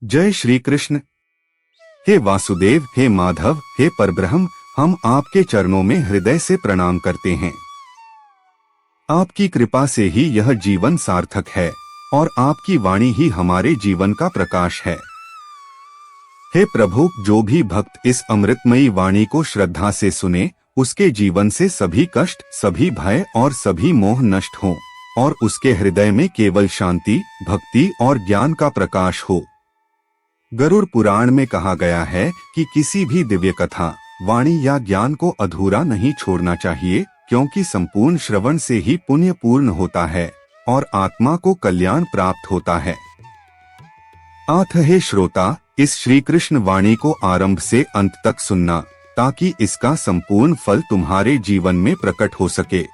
जय श्री कृष्ण। हे वासुदेव, हे माधव, हे परब्रह्म, हम आपके चरणों में हृदय से प्रणाम करते हैं। आपकी कृपा से ही यह जीवन सार्थक है और आपकी वाणी ही हमारे जीवन का प्रकाश है। हे प्रभु, जो भी भक्त इस अमृतमयी वाणी को श्रद्धा से सुने, उसके जीवन से सभी कष्ट, सभी भय और सभी मोह नष्ट हों और उसके हृदय में केवल शांति, भक्ति और ज्ञान का प्रकाश हो। गरुड़ पुराण में कहा गया है कि किसी भी दिव्य कथा, वाणी या ज्ञान को अधूरा नहीं छोड़ना चाहिए, क्योंकि संपूर्ण श्रवण से ही पुण्य पूर्ण होता है और आत्मा को कल्याण प्राप्त होता है। अतः हे श्रोता, इस श्री कृष्ण वाणी को आरंभ से अंत तक सुनना, ताकि इसका संपूर्ण फल तुम्हारे जीवन में प्रकट हो सके।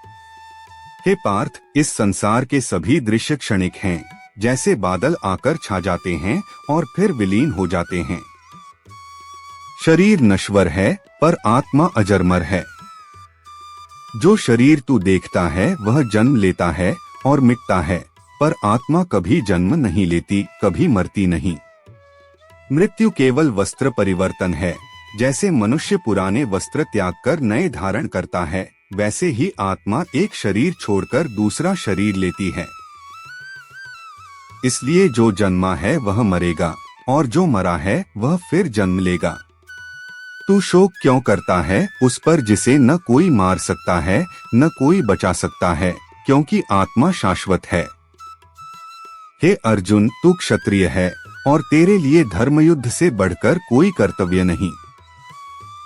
हे पार्थ, इस संसार के सभी दृश्य क्षणिक हैं, जैसे बादल आकर छा जाते हैं और फिर विलीन हो जाते हैं। शरीर नश्वर है पर आत्मा अजरमर है। जो शरीर तू देखता है वह जन्म लेता है और मिटता है, पर आत्मा कभी जन्म नहीं लेती, कभी मरती नहीं। मृत्यु केवल वस्त्र परिवर्तन है। जैसे मनुष्य पुराने वस्त्र त्याग कर नए धारण करता है, वैसे ही आत्मा एक शरीर छोड़कर दूसरा शरीर लेती है। इसलिए जो जन्मा है वह मरेगा और जो मरा है वह फिर जन्म लेगा। तू शोक क्यों करता है उस पर जिसे न कोई मार सकता है न कोई बचा सकता है, क्योंकि आत्मा शाश्वत है। हे अर्जुन, तू क्षत्रिय है और तेरे लिए धर्मयुद्ध से बढ़कर कोई कर्तव्य नहीं।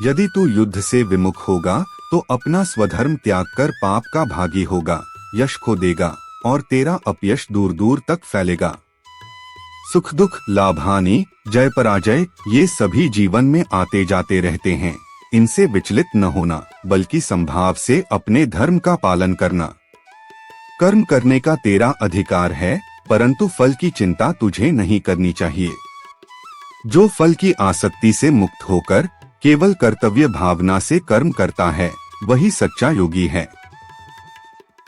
यदि तू युद्ध से विमुख होगा तो अपना स्वधर्म त्याग कर पाप का भागी होगा, यश खो देगा और तेरा अपयश दूर दूर तक फैलेगा। सुख दुख, लाभ हानि, जय पराजय, ये सभी जीवन में आते जाते रहते हैं। इनसे विचलित न होना, बल्कि संभाव से अपने धर्म का पालन करना। कर्म करने का तेरा अधिकार है, परंतु फल की चिंता तुझे नहीं करनी चाहिए। जो फल की आसक्ति से मुक्त होकर केवल कर्तव्य भावना से कर्म करता है, वही सच्चा योगी है।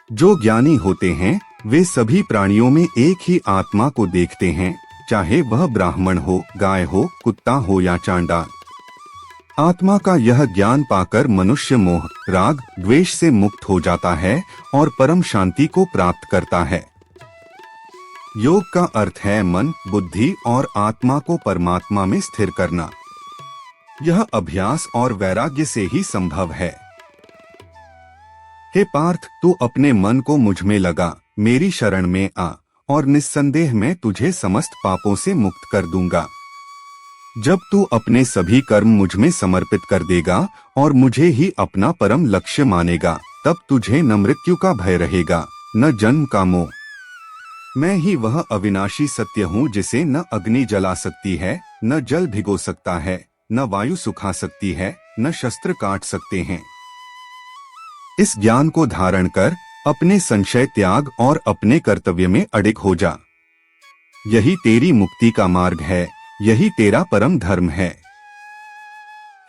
जो ज्ञानी होते हैं वे सभी प्राणियों में एक ही आत्मा को देखते हैं, चाहे वह ब्राह्मण हो, गाय हो, कुत्ता हो या चांडाल। आत्मा का यह ज्ञान पाकर मनुष्य मोह, राग, द्वेष से मुक्त हो जाता है और परम शांति को प्राप्त करता है। योग का अर्थ है मन, बुद्धि और आत्मा को परमात्मा में स्थिर करना। यह अभ्यास और वैराग्य से ही संभव है। हे पार्थ, तू अपने मन को मुझ में लगा, मेरी शरण में आ और निस्संदेह मैं तुझे समस्त पापों से मुक्त कर दूंगा। जब तू अपने सभी कर्म मुझ में समर्पित कर देगा और मुझे ही अपना परम लक्ष्य मानेगा, तब तुझे न मृत्यु का भय रहेगा, न जन्म का मोह। मैं ही वह अविनाशी सत्य हूँ जिसे न अग्नि जला सकती है, न जल भिगो सकता है, न वायु सुखा सकती है, न शस्त्र काट सकते हैं। इस ज्ञान को धारण कर अपने संशय त्याग और अपने कर्तव्य में अडिग हो जा। यही तेरी मुक्ति का मार्ग है, यही तेरा परम धर्म है।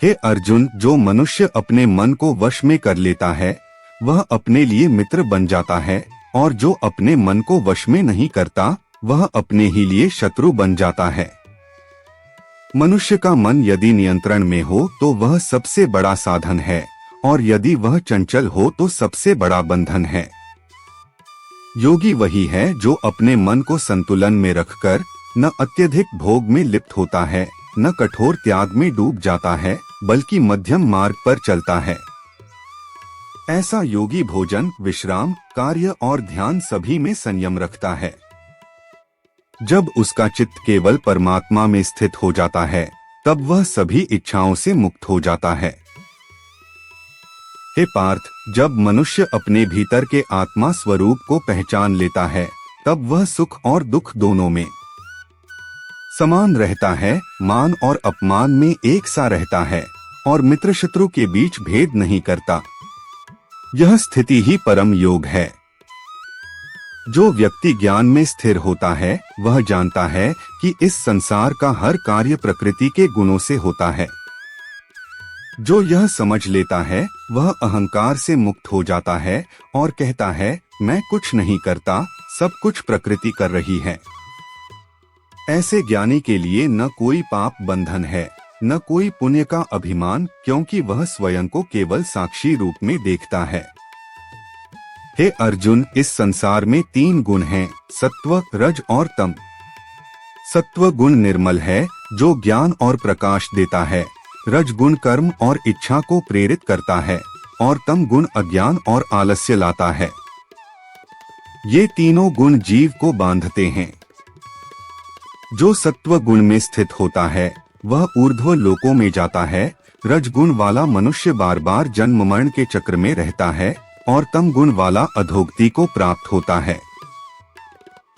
हे अर्जुन, जो मनुष्य अपने मन को वश में कर लेता है वह अपने लिए मित्र बन जाता है, और जो अपने मन को वश में नहीं करता वह अपने ही लिए शत्रु बन जाता है। मनुष्य का मन यदि नियंत्रण में हो तो वह सबसे बड़ा साधन है, और यदि वह चंचल हो तो सबसे बड़ा बंधन है। योगी वही है जो अपने मन को संतुलन में रखकर न अत्यधिक भोग में लिप्त होता है, न कठोर त्याग में डूब जाता है, बल्कि मध्यम मार्ग पर चलता है। ऐसा योगी भोजन, विश्राम, कार्य और ध्यान सभी में संयम रखता है। जब उसका चित्त केवल परमात्मा में स्थित हो जाता है, तब वह सभी इच्छाओं से मुक्त हो जाता है। हे पार्थ, जब मनुष्य अपने भीतर के आत्मा स्वरूप को पहचान लेता है, तब वह सुख और दुख दोनों में समान रहता है, मान और अपमान में एक सा रहता है और मित्र शत्रु के बीच भेद नहीं करता। यह स्थिति ही परम योग है। जो व्यक्ति ज्ञान में स्थिर होता है वह जानता है कि इस संसार का हर कार्य प्रकृति के गुणों से होता है। जो यह समझ लेता है वह अहंकार से मुक्त हो जाता है और कहता है, मैं कुछ नहीं करता, सब कुछ प्रकृति कर रही है। ऐसे ज्ञानी के लिए न कोई पाप बंधन है, न कोई पुण्य का अभिमान, क्योंकि वह स्वयं को केवल साक्षी रूप में देखता है। हे अर्जुन, इस संसार में 3 गुण हैं, सत्व, रज और तम। सत्व गुण निर्मल है, जो ज्ञान और प्रकाश देता है। रज गुण कर्म और इच्छा को प्रेरित करता है, और तम गुण अज्ञान और आलस्य लाता है। ये तीनों गुण जीव को बांधते हैं। जो सत्व गुण में स्थित होता है वह ऊर्ध्व लोकों में जाता है। रजगुण वाला मनुष्य बार बार जन्म मरण के चक्र में रहता है, और तम गुण वाला अधोगति को प्राप्त होता है।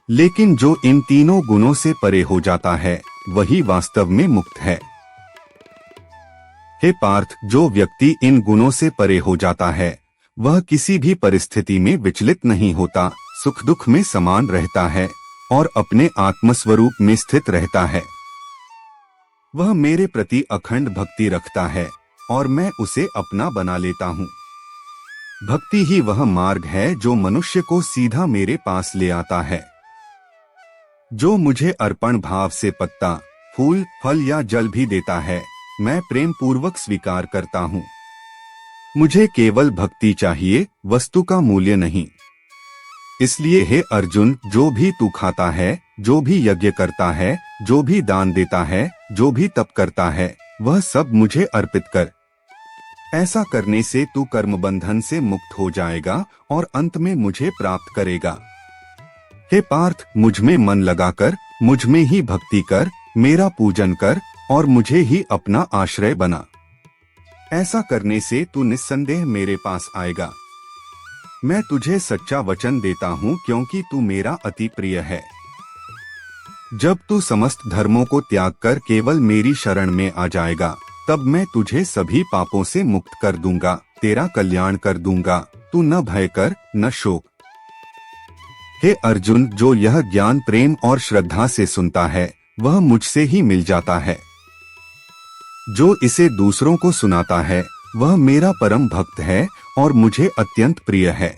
लेकिन जो इन तीनों गुणों से परे हो जाता है वही वास्तव में मुक्त है। हे पार्थ, जो व्यक्ति इन गुणों से परे हो जाता है वह किसी भी परिस्थिति में विचलित नहीं होता, सुख दुख में समान रहता है और अपने आत्मस्वरूप में स्थित रहता है। वह मेरे प्रति अखंड भक्ति रखता है और मैं उसे अपना बना लेता हूँ। भक्ति ही वह मार्ग है जो मनुष्य को सीधा मेरे पास ले आता है। जो मुझे अर्पण भाव से पत्ता, फूल, फल या जल भी देता है, मैं प्रेम पूर्वक स्वीकार करता हूँ। मुझे केवल भक्ति चाहिए, वस्तु का मूल्य नहीं। इसलिए हे अर्जुन, जो भी तू खाता है, जो भी यज्ञ करता है, जो भी दान देता है, जो भी तप करता है, वह सब मुझे अर्पित कर। ऐसा करने से तू कर्म बंधन से मुक्त हो जाएगा और अंत में मुझे प्राप्त करेगा। हे पार्थ, मुझ में मन लगाकर मुझ में ही भक्ति कर, मेरा पूजन कर और मुझे ही अपना आश्रय बना। ऐसा करने से तू निस्संदेह मेरे पास आएगा। मैं तुझे सच्चा वचन देता हूँ, क्योंकि तू मेरा अति प्रिय है। जब तू समस्त धर्मों को त्याग कर केवल मेरी शरण में आ जाएगा, तब मैं तुझे सभी पापों से मुक्त कर दूंगा, तेरा कल्याण कर दूंगा। तू न भय कर, न शोक। हे अर्जुन, जो यह ज्ञान प्रेम और श्रद्धा से सुनता है वह मुझसे ही मिल जाता है। जो इसे दूसरों को सुनाता है वह मेरा परम भक्त है और मुझे अत्यंत प्रिय है।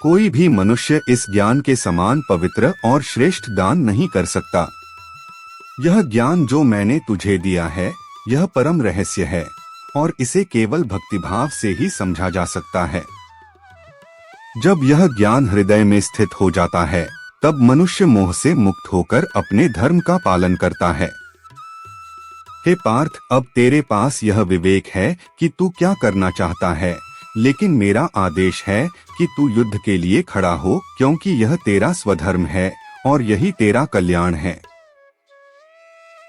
कोई भी मनुष्य इस ज्ञान के समान पवित्र और श्रेष्ठ दान नहीं कर सकता। यह ज्ञान जो मैंने तुझे दिया है यह परम रहस्य है और इसे केवल भक्तिभाव से ही समझा जा सकता है। जब यह ज्ञान हृदय में स्थित हो जाता है तब मनुष्य मोह से मुक्त होकर अपने धर्म का पालन करता है। हे पार्थ, अब तेरे पास यह विवेक है कि तू क्या करना चाहता है, लेकिन मेरा आदेश है कि तू युद्ध के लिए खड़ा हो, क्योंकि यह तेरा स्वधर्म है और यही तेरा कल्याण है।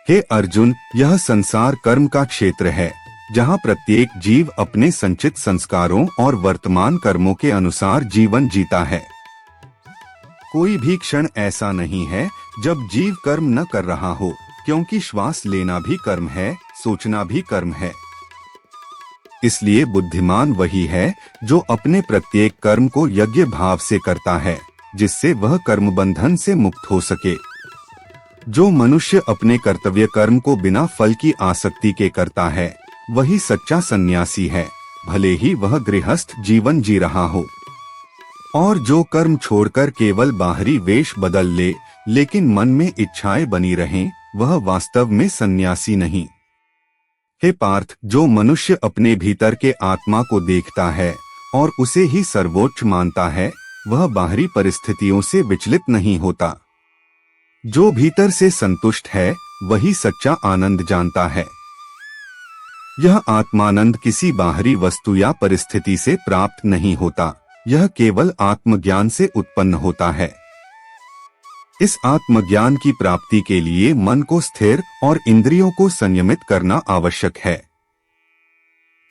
हे अर्जुन, यह संसार कर्म का क्षेत्र है, जहाँ प्रत्येक जीव अपने संचित संस्कारों और वर्तमान कर्मों के अनुसार जीवन जीता है। कोई भी क्षण ऐसा नहीं है जब जीव कर्म न कर रहा हो, क्योंकि श्वास लेना भी कर्म है, सोचना भी कर्म है। इसलिए बुद्धिमान वही है जो अपने प्रत्येक कर्म को यज्ञ भाव से करता है, जिससे वह कर्म बंधन से मुक्त हो सके। जो मनुष्य अपने कर्तव्य कर्म को बिना फल की आसक्ति के करता है वही सच्चा सन्यासी है, भले ही वह गृहस्थ जीवन जी रहा हो। और जो कर्म छोड़कर केवल बाहरी वेश बदल ले लेकिन मन में इच्छाएं बनी रहें, वह वास्तव में सन्यासी नहीं। हे पार्थ, जो मनुष्य अपने भीतर के आत्मा को देखता है और उसे ही सर्वोच्च मानता है वह बाहरी परिस्थितियों से विचलित नहीं होता। जो भीतर से संतुष्ट है वही सच्चा आनंद जानता है। यह आत्मानंद किसी बाहरी वस्तु या परिस्थिति से प्राप्त नहीं होता, यह केवल आत्मज्ञान से उत्पन्न होता है। इस आत्मज्ञान की प्राप्ति के लिए मन को स्थिर और इंद्रियों को संयमित करना आवश्यक है।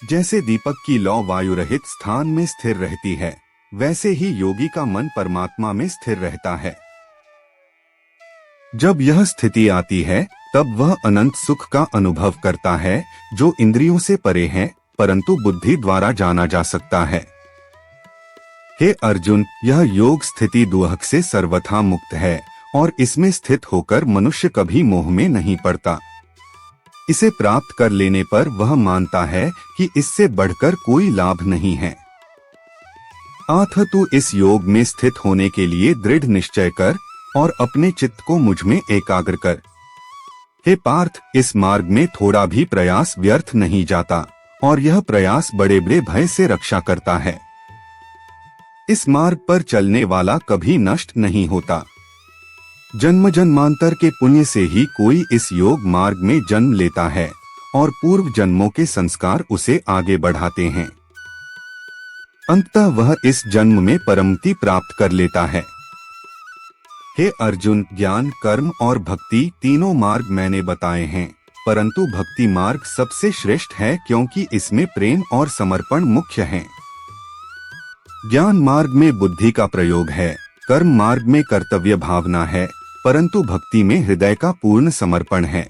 जैसे दीपक की लौ वायु रहित स्थान में स्थिर रहती है, वैसे ही योगी का मन परमात्मा में स्थिर रहता है। जब यह स्थिति आती है तब वह अनंत सुख का अनुभव करता है, जो इंद्रियों से परे है परंतु बुद्धि द्वारा जाना जा सकता है। हे अर्जुन, यह योग स्थिति दुहक से सर्वथा मुक्त है और इसमें स्थित होकर मनुष्य कभी मोह में नहीं पड़ता। इसे प्राप्त कर लेने पर वह मानता है कि इससे बढ़कर कोई लाभ नहीं है। अतः तू इस योग में स्थित होने के लिए दृढ़ निश्चय कर और अपने चित्त को मुझ में एकाग्र कर। हे पार्थ, इस मार्ग में थोड़ा भी प्रयास व्यर्थ नहीं जाता और यह प्रयास बड़े बड़े भय से रक्षा करता है। इस मार्ग पर चलने वाला कभी नष्ट नहीं होता। जन्म जन्मांतर के पुण्य से ही कोई इस योग मार्ग में जन्म लेता है और पूर्व जन्मों के संस्कार उसे आगे बढ़ाते हैं। अंततः वह इस जन्म में परमति प्राप्त कर लेता है। हे अर्जुन, ज्ञान, कर्म और भक्ति तीनों मार्ग मैंने बताए हैं, परंतु भक्ति मार्ग सबसे श्रेष्ठ है क्योंकि इसमें प्रेम और समर्पण मुख्य हैं। ज्ञान मार्ग में बुद्धि का प्रयोग है, कर्म मार्ग में कर्तव्य भावना है, परंतु भक्ति में हृदय का पूर्ण समर्पण है।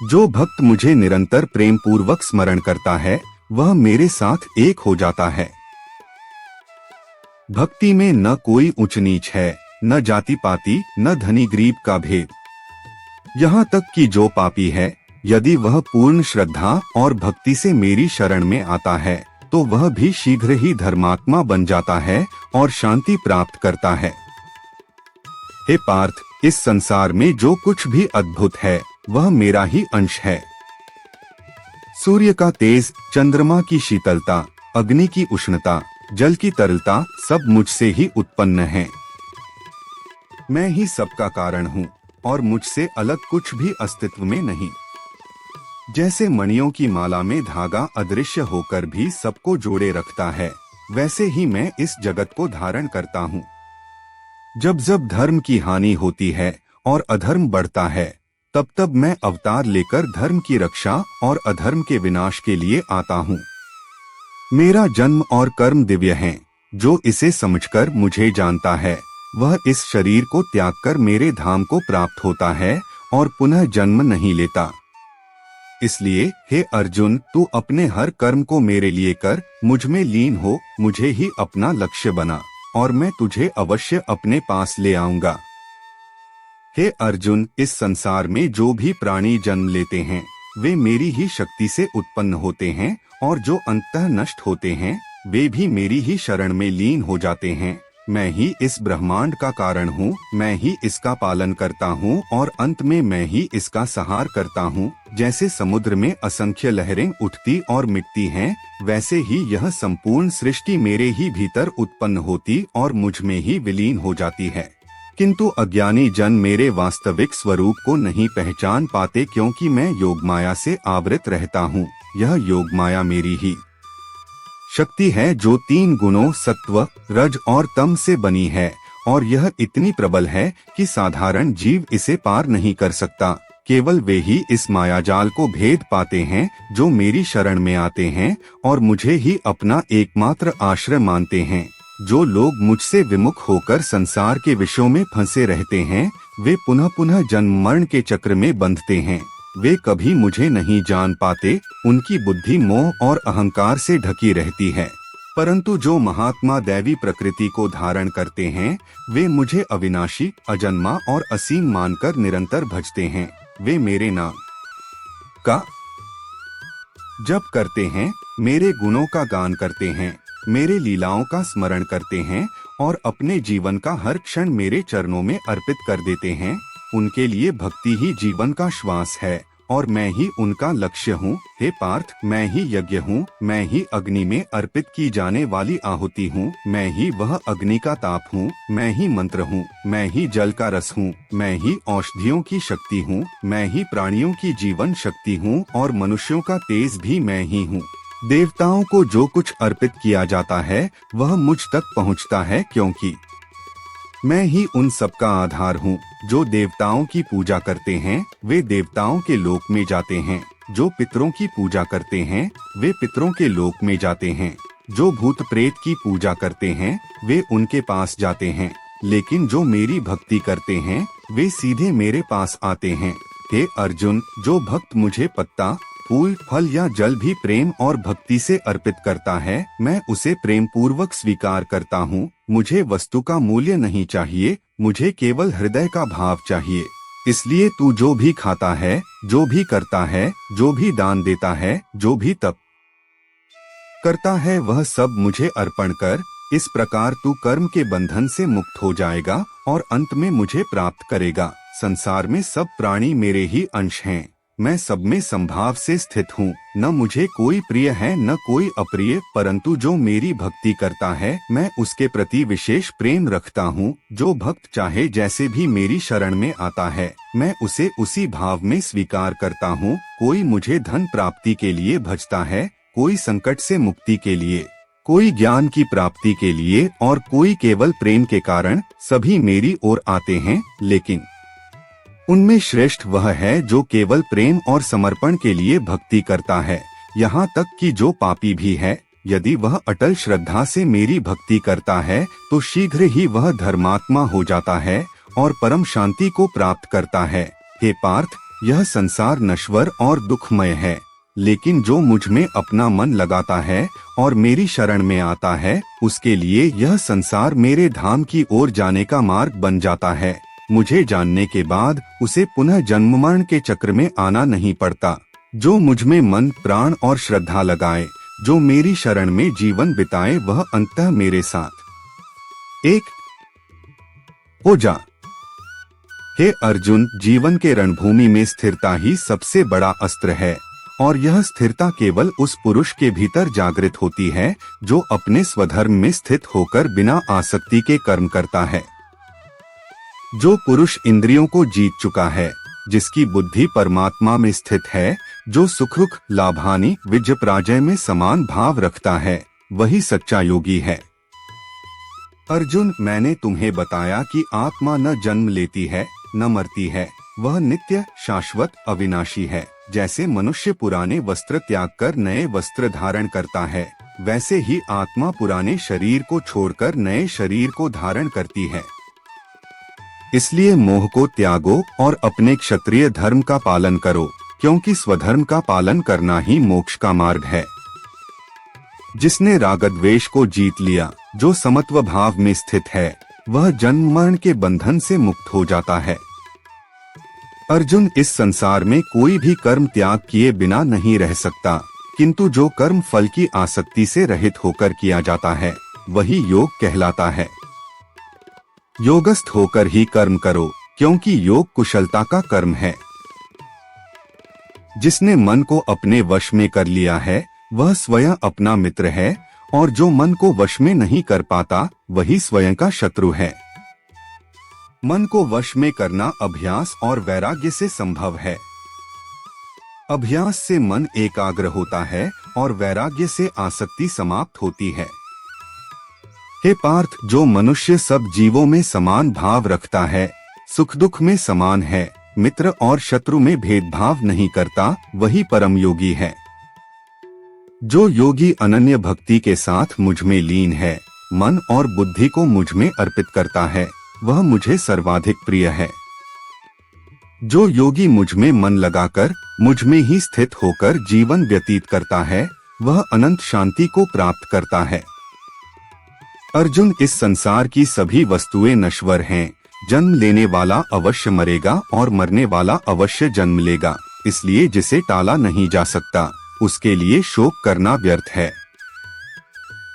जो भक्त मुझे निरंतर प्रेम पूर्वक स्मरण करता है वह मेरे साथ एक हो जाता है। भक्ति में न कोई ऊंच नीच है, न जाति पाति, न धनी गरीब का भेद। यहाँ तक कि जो पापी है, यदि वह पूर्ण श्रद्धा और भक्ति से मेरी शरण में आता है तो वह भी शीघ्र ही धर्मात्मा बन जाता है और शांति प्राप्त करता है। हे पार्थ, इस संसार में जो कुछ भी अद्भुत है वह मेरा ही अंश है। सूर्य का तेज, चंद्रमा की शीतलता, अग्नि की उष्णता, जल की तरलता सब मुझसे ही उत्पन्न है। मैं ही सबका कारण हूँ और मुझसे अलग कुछ भी अस्तित्व में नहीं। जैसे मणियों की माला में धागा अदृश्य होकर भी सबको जोड़े रखता है, वैसे ही मैं इस जगत को धारण करता हूँ। जब जब धर्म की हानि होती है और अधर्म बढ़ता है, तब तब मैं अवतार लेकर धर्म की रक्षा और अधर्म के विनाश के लिए आता हूँ। मेरा जन्म और कर्म दिव्य हैं। जो इसे समझकर मुझे जानता है वह इस शरीर को त्याग कर मेरे धाम को प्राप्त होता है और पुनः जन्म नहीं लेता। इसलिए हे अर्जुन, तू अपने हर कर्म को मेरे लिए कर, मुझ में लीन हो, मुझे ही अपना लक्ष्य बना और मैं तुझे अवश्य अपने पास ले आऊंगा। हे अर्जुन, इस संसार में जो भी प्राणी जन्म लेते हैं वे मेरी ही शक्ति से उत्पन्न होते हैं और जो अंततः नष्ट होते हैं वे भी मेरी ही शरण में लीन हो जाते हैं। मैं ही इस ब्रह्मांड का कारण हूँ, मैं ही इसका पालन करता हूँ और अंत में मैं ही इसका संहार करता हूँ। जैसे समुद्र में असंख्य लहरें उठती और मिटती हैं, वैसे ही यह संपूर्ण सृष्टि मेरे ही भीतर उत्पन्न होती और मुझ में ही विलीन हो जाती है। किंतु अज्ञानी जन मेरे वास्तविक स्वरूप को नहीं पहचान पाते क्योंकि मैं योग माया से आवृत रहता हूँ। यह योग माया मेरी ही शक्ति है जो 3 गुणों सत्व, रज और तम से बनी है और यह इतनी प्रबल है कि साधारण जीव इसे पार नहीं कर सकता। केवल वे ही इस मायाजाल को भेद पाते हैं जो मेरी शरण में आते हैं और मुझे ही अपना एकमात्र आश्रय मानते हैं। जो लोग मुझसे विमुख होकर संसार के विषयों में फंसे रहते हैं वे पुनः पुनः जन्म मरण के चक्र में बंधते हैं। वे कभी मुझे नहीं जान पाते, उनकी बुद्धि मोह और अहंकार से ढकी रहती है। परंतु जो महात्मा दैवी प्रकृति को धारण करते हैं वे मुझे अविनाशी, अजन्मा और असीम मानकर निरंतर भजते हैं। वे मेरे नाम का जप करते हैं, मेरे गुणों का गान करते हैं, मेरे लीलाओं का स्मरण करते हैं और अपने जीवन का हर क्षण मेरे चरणों में अर्पित कर देते हैं। उनके लिए भक्ति ही जीवन का श्वास है और मैं ही उनका लक्ष्य हूँ। हे पार्थ, मैं ही यज्ञ हूँ, मैं ही अग्नि में अर्पित की जाने वाली आहुति हूँ, मैं ही वह अग्नि का ताप हूँ, मैं ही मंत्र हूँ, मैं ही जल का रस हूँ, मैं ही औषधियों की शक्ति हूँ, मैं ही प्राणियों की जीवन शक्ति हूँ और मनुष्यों का तेज भी मैं ही हूँ। देवताओं को जो कुछ अर्पित किया जाता है वह मुझ तक पहुँचता है क्योंकि मैं ही उन सबका आधार हूँ। जो देवताओं की पूजा करते हैं वे देवताओं के लोक में जाते हैं, जो पितरों की पूजा करते हैं वे पितरों के लोक में जाते हैं, जो भूत प्रेत की पूजा करते हैं वे उनके पास जाते हैं, लेकिन जो मेरी भक्ति करते हैं वे सीधे मेरे पास आते हैं। हे अर्जुन, जो भक्त मुझे पत्ता, फूल, फल या जल भी प्रेम और भक्ति से अर्पित करता है मैं उसे प्रेम पूर्वक स्वीकार करता हूँ। मुझे वस्तु का मूल्य नहीं चाहिए, मुझे केवल हृदय का भाव चाहिए। इसलिए तू जो भी खाता है, जो भी करता है, जो भी दान देता है, जो भी तप करता है वह सब मुझे अर्पण कर। इस प्रकार तू कर्म के बंधन से मुक्त हो जाएगा और अंत में मुझे प्राप्त करेगा। संसार में सब प्राणी मेरे ही अंश हैं। मैं सब में संभाव से स्थित हूँ। न मुझे कोई प्रिय है न कोई अप्रिय, परंतु जो मेरी भक्ति करता है मैं उसके प्रति विशेष प्रेम रखता हूँ। जो भक्त चाहे जैसे भी मेरी शरण में आता है मैं उसे उसी भाव में स्वीकार करता हूँ। कोई मुझे धन प्राप्ति के लिए भजता है, कोई संकट से मुक्ति के लिए, कोई ज्ञान की प्राप्ति के लिए और कोई केवल प्रेम के कारण। सभी मेरी ओर आते हैं, लेकिन उनमें श्रेष्ठ वह है जो केवल प्रेम और समर्पण के लिए भक्ति करता है। यहाँ तक कि जो पापी भी है, यदि वह अटल श्रद्धा से मेरी भक्ति करता है तो शीघ्र ही वह धर्मात्मा हो जाता है और परम शांति को प्राप्त करता है। हे पार्थ, यह संसार नश्वर और दुखमय है, लेकिन जो मुझ में अपना मन लगाता है और मेरी शरण में आता है उसके लिए यह संसार मेरे धाम की ओर जाने का मार्ग बन जाता है। मुझे जानने के बाद उसे पुनः जन्म मरण के चक्र में आना नहीं पड़ता। जो मुझ में मन प्राण और श्रद्धा लगाए, जो मेरी शरण में जीवन बिताए, वह अंततः मेरे साथ एक हो जा। हे अर्जुन, जीवन के रणभूमि में स्थिरता ही सबसे बड़ा अस्त्र है और यह स्थिरता केवल उस पुरुष के भीतर जागृत होती है जो अपने स्वधर्म में स्थित होकर बिना आसक्ति के कर्म करता है। जो पुरुष इंद्रियों को जीत चुका है, जिसकी बुद्धि परमात्मा में स्थित है, जो सुख दुख लाभानि विजय पराजय में समान भाव रखता है, वही सच्चा योगी है। अर्जुन, मैंने तुम्हें बताया कि आत्मा न जन्म लेती है न मरती है, वह नित्य शाश्वत अविनाशी है। जैसे मनुष्य पुराने वस्त्र त्याग कर नए वस्त्र धारण करता है, वैसे ही आत्मा पुराने शरीर को छोड़कर नए शरीर को धारण करती है। इसलिए मोह को त्यागो और अपने क्षत्रिय धर्म का पालन करो, क्योंकि स्वधर्म का पालन करना ही मोक्ष का मार्ग है। जिसने रागद्वेष को जीत लिया, जो समत्व भाव में स्थित है, वह जन्म मरण के बंधन से मुक्त हो जाता है। अर्जुन, इस संसार में कोई भी कर्म त्याग किए बिना नहीं रह सकता, किंतु जो कर्म फल की आसक्ति से रहित होकर किया जाता है वही योग कहलाता है। योगस्थ होकर ही कर्म करो, क्योंकि योग कुशलता का कर्म है। जिसने मन को अपने वश में कर लिया है वह स्वयं अपना मित्र है, और जो मन को वश में नहीं कर पाता वही स्वयं का शत्रु है। मन को वश में करना अभ्यास और वैराग्य से संभव है। अभ्यास से मन एकाग्र होता है और वैराग्य से आसक्ति समाप्त होती है। हे पार्थ, जो मनुष्य सब जीवों में समान भाव रखता है, सुख दुख में समान है, मित्र और शत्रु में भेदभाव नहीं करता, वही परम योगी है। जो योगी अनन्य भक्ति के साथ मुझ में लीन है, मन और बुद्धि को मुझ में अर्पित करता है, वह मुझे सर्वाधिक प्रिय है। जो योगी मुझ में मन लगाकर मुझ में ही स्थित होकर जीवन व्यतीत करता है, वह अनंत शांति को प्राप्त करता है। अर्जुन, इस संसार की सभी वस्तुएं नश्वर हैं। जन्म लेने वाला अवश्य मरेगा और मरने वाला अवश्य जन्म लेगा, इसलिए जिसे टाला नहीं जा सकता उसके लिए शोक करना व्यर्थ है।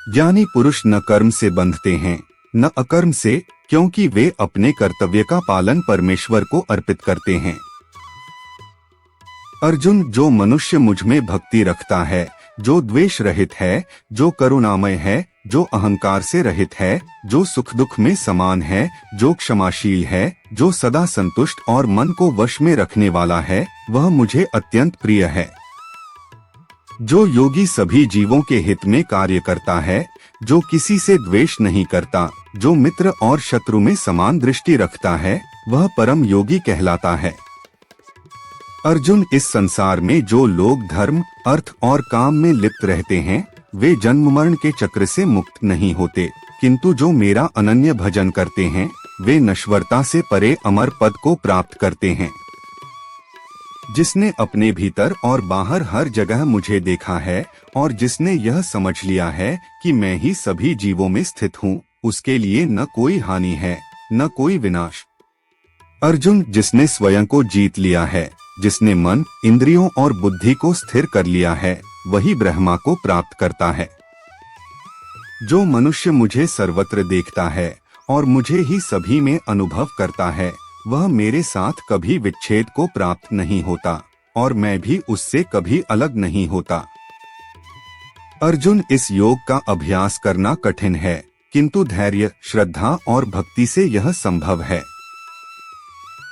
ज्ञानी पुरुष न कर्म से बंधते हैं न अकर्म से, क्योंकि वे अपने कर्तव्य का पालन परमेश्वर को अर्पित करते हैं। अर्जुन, जो मनुष्य मुझ में भक्ति रखता है, जो द्वेष रहित है, जो करुणामय है, जो अहंकार से रहित है, जो सुख दुख में समान है, जो क्षमाशील है, जो सदा संतुष्ट और मन को वश में रखने वाला है, वह मुझे अत्यंत प्रिय है। जो योगी सभी जीवों के हित में कार्य करता है, जो किसी से द्वेष नहीं करता, जो मित्र और शत्रु में समान दृष्टि रखता है, वह परम योगी कहलाता है। अर्जुन, इस संसार में जो लोग धर्म, अर्थ और काम में लिप्त रहते हैं, वे जन्म मरण के चक्र से मुक्त नहीं होते, किंतु जो मेरा अनन्य भजन करते हैं, वे नश्वरता से परे अमर पद को प्राप्त करते हैं। जिसने अपने भीतर और बाहर हर जगह मुझे देखा है और जिसने यह समझ लिया है कि मैं ही सभी जीवों में स्थित हूँ, उसके लिए न कोई हानि है न कोई विनाश। अर्जुन, जिसने स्वयं को जीत लिया है, जिसने मन, इंद्रियों और बुद्धि को स्थिर कर लिया है, वही ब्रह्मा को प्राप्त करता है। जो मनुष्य मुझे सर्वत्र देखता है और मुझे ही सभी में अनुभव करता है, वह मेरे साथ कभी विच्छेद को प्राप्त नहीं होता और मैं भी उससे कभी अलग नहीं होता। अर्जुन, इस योग का अभ्यास करना कठिन है, किंतु धैर्य, श्रद्धा और भक्ति से यह संभव है।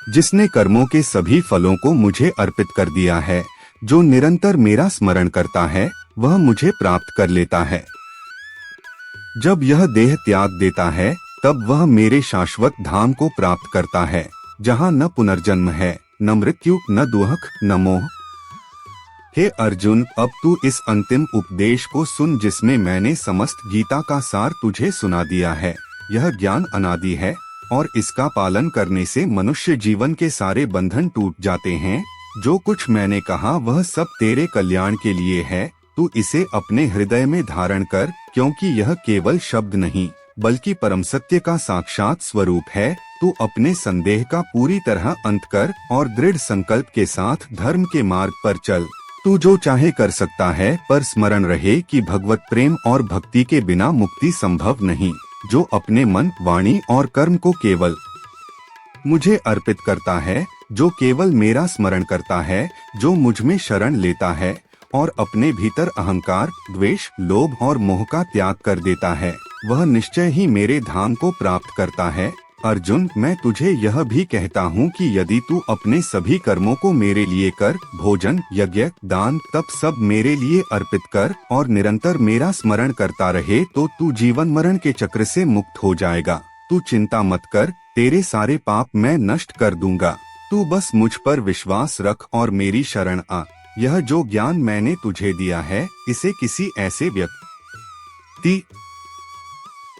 जिसने कर्मों के सभी फलों को मुझे अर्पित कर दिया है, जो निरंतर मेरा स्मरण करता है, वह मुझे प्राप्त कर लेता है। जब यह देह त्याग देता है, तब वह मेरे शाश्वत धाम को प्राप्त करता है, जहाँ न पुनर्जन्म है, न मृत्यु, न दुख, न मोह। हे अर्जुन, अब तू इस अंतिम उपदेश को सुन जिसमें मैंने समस्त गीता का सार तुझे सुना दिया है। यह ज्ञान अनादि है और इसका पालन करने से मनुष्य जीवन के सारे बंधन टूट जाते हैं। जो कुछ मैंने कहा वह सब तेरे कल्याण के लिए है। तू इसे अपने हृदय में धारण कर, क्योंकि यह केवल शब्द नहीं बल्कि परम सत्य का साक्षात स्वरूप है। तू अपने संदेह का पूरी तरह अंत कर और दृढ़ संकल्प के साथ धर्म के मार्ग पर चल। तू जो चाहे कर सकता है, पर स्मरण रहे कि भगवत प्रेम और भक्ति के बिना मुक्ति संभव नहीं। जो अपने मन, वाणी और कर्म को केवल मुझे अर्पित करता है, जो केवल मेरा स्मरण करता है, जो मुझ में शरण लेता है और अपने भीतर अहंकार, द्वेष, लोभ और मोह का त्याग कर देता है, वह निश्चय ही मेरे धाम को प्राप्त करता है। अर्जुन, मैं तुझे यह भी कहता हूँ कि यदि तू अपने सभी कर्मों को मेरे लिए कर, भोजन, यज्ञ, दान, तप सब मेरे लिए अर्पित कर और निरंतर मेरा स्मरण करता रहे, तो तू जीवन मरण के चक्र से मुक्त हो जाएगा। तू चिंता मत कर, तेरे सारे पाप मैं नष्ट कर दूंगा। तू बस मुझ पर विश्वास रख और मेरी शरण आ। यह जो ज्ञान मैंने तुझे दिया है, इसे किसी ऐसे व्यक्ति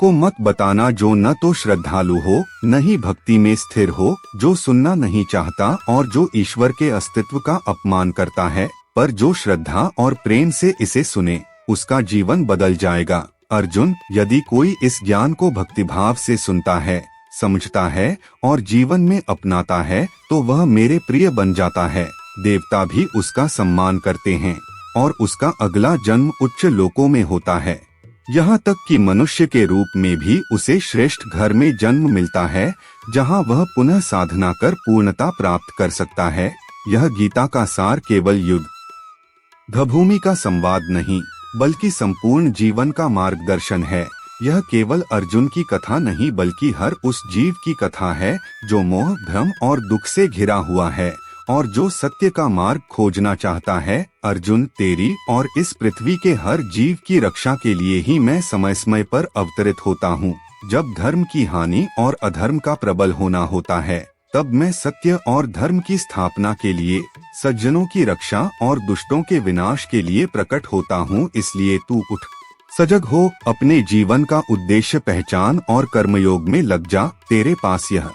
को मत बताना जो न तो श्रद्धालु हो, न ही भक्ति में स्थिर हो, जो सुनना नहीं चाहता और जो ईश्वर के अस्तित्व का अपमान करता है। पर जो श्रद्धा और प्रेम से इसे सुने, उसका जीवन बदल जाएगा। अर्जुन, यदि कोई इस ज्ञान को भक्तिभाव से सुनता है, समझता है और जीवन में अपनाता है, तो वह मेरे प्रिय बन जाता है। देवता भी उसका सम्मान करते हैं और उसका अगला जन्म उच्च लोकों में होता है। यहाँ तक कि मनुष्य के रूप में भी उसे श्रेष्ठ घर में जन्म मिलता है, जहाँ वह पुनः साधना कर पूर्णता प्राप्त कर सकता है। यह गीता का सार केवल युद्ध भूमि का संवाद नहीं, बल्कि संपूर्ण जीवन का मार्गदर्शन है। यह केवल अर्जुन की कथा नहीं, बल्कि हर उस जीव की कथा है जो मोह, भ्रम और दुख से घिरा हुआ है और जो सत्य का मार्ग खोजना चाहता है। अर्जुन, तेरी और इस पृथ्वी के हर जीव की रक्षा के लिए ही मैं समय समय पर अवतरित होता हूँ। जब धर्म की हानि और अधर्म का प्रबल होना होता है, तब मैं सत्य और धर्म की स्थापना के लिए, सज्जनों की रक्षा और दुष्टों के विनाश के लिए प्रकट होता हूँ। इसलिए तू उठ, सजग हो, अपने जीवन का उद्देश्य पहचान और कर्मयोग में लग जा। तेरे पास यह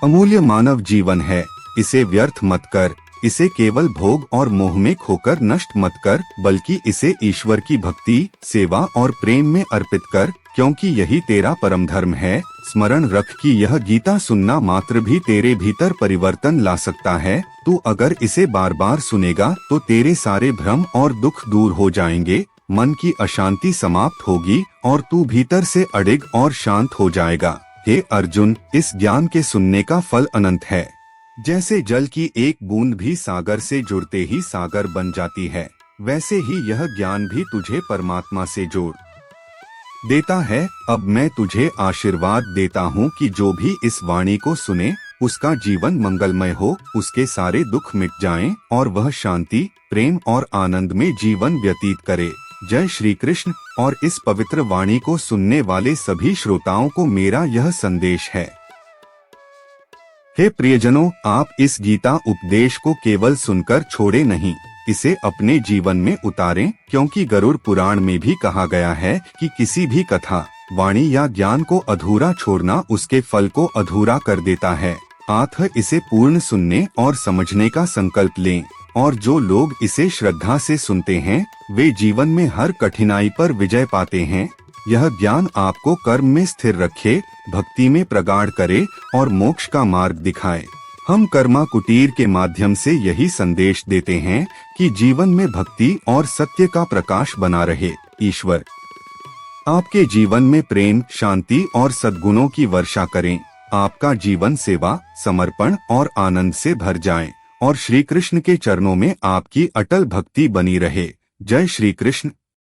अमूल्य मानव जीवन है, इसे व्यर्थ मत कर। इसे केवल भोग और मोह में खोकर नष्ट मत कर, बल्कि इसे ईश्वर की भक्ति, सेवा और प्रेम में अर्पित कर, क्योंकि यही तेरा परम धर्म है। स्मरण रख कि यह गीता सुनना मात्र भी तेरे भीतर परिवर्तन ला सकता है। तू अगर इसे बार बार सुनेगा तो तेरे सारे भ्रम और दुख दूर हो जाएंगे, मन की अशांति समाप्त होगी और तू भीतर से अडिग और शांत हो जाएगा। हे अर्जुन, इस ज्ञान के सुनने का फल अनंत है। जैसे जल की एक बूंद भी सागर से जुड़ते ही सागर बन जाती है, वैसे ही यह ज्ञान भी तुझे परमात्मा से जोड़ देता है। अब मैं तुझे आशीर्वाद देता हूँ कि जो भी इस वाणी को सुने, उसका जीवन मंगलमय हो, उसके सारे दुख मिट जाएं और वह शांति, प्रेम और आनंद में जीवन व्यतीत करे। जय श्री कृष्ण। और इस पवित्र वाणी को सुनने वाले सभी श्रोताओं को मेरा यह संदेश है। हे प्रियजनों, आप इस गीता उपदेश को केवल सुनकर छोड़े नहीं, इसे अपने जीवन में उतारें, क्योंकि गरुड़ पुराण में भी कहा गया है कि किसी भी कथा, वाणी या ज्ञान को अधूरा छोड़ना उसके फल को अधूरा कर देता है। अतः इसे पूर्ण सुनने और समझने का संकल्प लें, और जो लोग इसे श्रद्धा से सुनते हैं, वे जीवन में हर कठिनाई पर विजय पाते हैं। यह ज्ञान आपको कर्म में स्थिर रखे, भक्ति में प्रगाढ़ करे और मोक्ष का मार्ग दिखाए। हम कर्मा कुटीर के माध्यम से यही संदेश देते हैं कि जीवन में भक्ति और सत्य का प्रकाश बना रहे। ईश्वर आपके जीवन में प्रेम, शांति और सद्गुणों की वर्षा करें। आपका जीवन सेवा, समर्पण और आनंद से भर जाए और श्री कृष्ण के चरणों में आपकी अटल भक्ति बनी रहे। जय श्री कृष्ण।